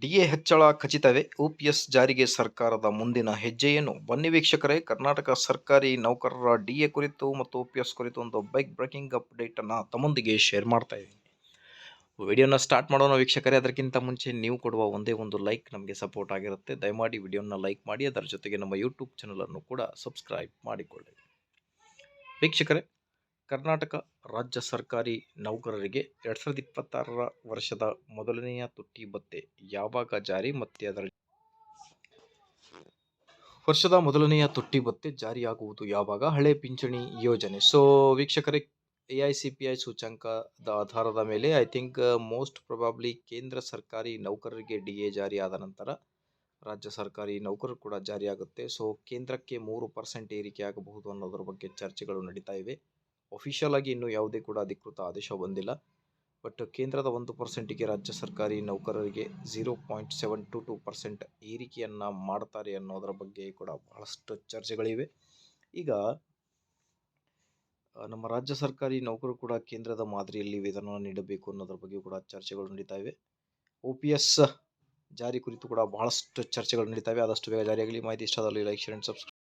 DA ಹೆಚ್ಚಳ ಖಚಿತವೇ? OPS ಜಾರಿಗೆ ಸರ್ಕಾರದ ಮುಂದಿನ ಹೆಜ್ಜೆಯೇನು? ಬನ್ನಿ ವೀಕ್ಷಕರೇ, ಕರ್ನಾಟಕ ಸರ್ಕಾರಿ ನೌಕರರ ಡಿಎ ಕುರಿತು ಮತ್ತು ಓಪಿಎಸ್ ಕುರಿತು ಒಂದು ಬ್ರೇಕಿಂಗ್ ಅಪ್ಡೇಟ್ ಅನ್ನ ತಮ್ಮೊಂದಿಗೆ ಶೇರ್ ಮಾಡ್ತಾ ಇದ್ದೀನಿ. ವಿಡಿಯೋನ ಸ್ಟಾರ್ಟ್ ಮಾಡೋಣ ವೀಕ್ಷಕರೇ. ಅದಕ್ಕಿಂತ ಮುಂಚೆ ನೀವು ಕೊಡುವ ಒಂದೇ ಒಂದು ಲೈಕ್ ನಮಗೆ ಸಪೋರ್ಟ್ ಆಗಿರುತ್ತೆ. ದಯಮಾಡಿ ವಿಡಿಯೋನ ಲೈಕ್ ಮಾಡಿ, ಅದರ ಜೊತೆಗೆ ನಮ್ಮ ಯೂಟ್ಯೂಬ್ ಚಾನಲನ್ನು ಕೂಡ ಸಬ್ಸ್ಕ್ರೈಬ್ ಮಾಡಿಕೊಳ್ಳಿ. ವೀಕ್ಷಕರೇ, ಕರ್ನಾಟಕ ರಾಜ್ಯ ಸರ್ಕಾರಿ ನೌಕರರಿಗೆ 2026 ವರ್ಷದ ಮೊದಲನೆಯ ತುಟ್ಟಿ ಭತ್ಯೆ ಯಾವಾಗ ಜಾರಿ ಮತ್ತೆ ಅದರ ವರ್ಷದ ಮೊದಲನೆಯ ತುಟ್ಟಿ ಭತ್ಯೆ ಜಾರಿಯಾಗುವುದು ಯಾವಾಗ? ಹಳೆ ಪಿಂಚಣಿ ಯೋಜನೆ. ಸೊ ವೀಕ್ಷಕರೇ, AICPI ಸೂಚ್ಯಂಕದ ಆಧಾರದ ಮೇಲೆ ಐ ಥಿಂಕ್ ಮೋಸ್ಟ್ ಪ್ರೊಬಾಬ್ಲಿ ಕೇಂದ್ರ ಸರ್ಕಾರಿ ನೌಕರರಿಗೆ DA ಜಾರಿ ಆದ ನಂತರ ರಾಜ್ಯ ಸರ್ಕಾರಿ ನೌಕರರು ಕೂಡ ಜಾರಿಯಾಗುತ್ತೆ. ಸೊ ಕೇಂದ್ರಕ್ಕೆ 3% ಏರಿಕೆ ಆಗಬಹುದು ಅನ್ನೋದರ ಬಗ್ಗೆ ಚರ್ಚೆಗಳು ನಡೀತಾ ಇವೆ. ಅಫಿಷಿಯಲ್ ಆಗಿ ಇನ್ನೂ ಯಾವುದೇ ಕೂಡ ಅಧಿಕೃತ ಆದೇಶ ಬಂದಿಲ್ಲ. ಬಟ್ ಕೇಂದ್ರದ 1%ಗೆ ರಾಜ್ಯ ಸರ್ಕಾರಿ ನೌಕರರಿಗೆ 0.722% ಏರಿಕೆಯನ್ನು ಮಾಡ್ತಾರೆ ಅನ್ನೋದರ ಬಗ್ಗೆ ಕೂಡ ಬಹಳಷ್ಟು ಚರ್ಚೆಗಳಿವೆ. ಈಗ ನಮ್ಮ ರಾಜ್ಯ ಸರ್ಕಾರಿ ನೌಕರರು ಕೂಡ ಕೇಂದ್ರದ ಮಾದರಿಯಲ್ಲಿ ವೇತನ ನೀಡಬೇಕು ಅನ್ನೋದ್ರ ಬಗ್ಗೆ ಕೂಡ ಚರ್ಚೆಗಳು ನಡೀತಾ ಇವೆ. OPS ಜಾರಿ ಕುರಿತು ಕೂಡ ಬಹಳಷ್ಟು ಚರ್ಚೆಗಳು ನಡೀತಾ ಇವೆ. ಆದಷ್ಟು ಬೇಗ ಜಾರಿಯಾಗಲಿ. ಮಾಹಿತಿ ಇಷ್ಟ ಆದಲ್ಲಿ ಲೈಕ್, ಶೇರ್ ಅಂಡ್ ಸಬ್ಸ್ಕ್ರೈಬ್.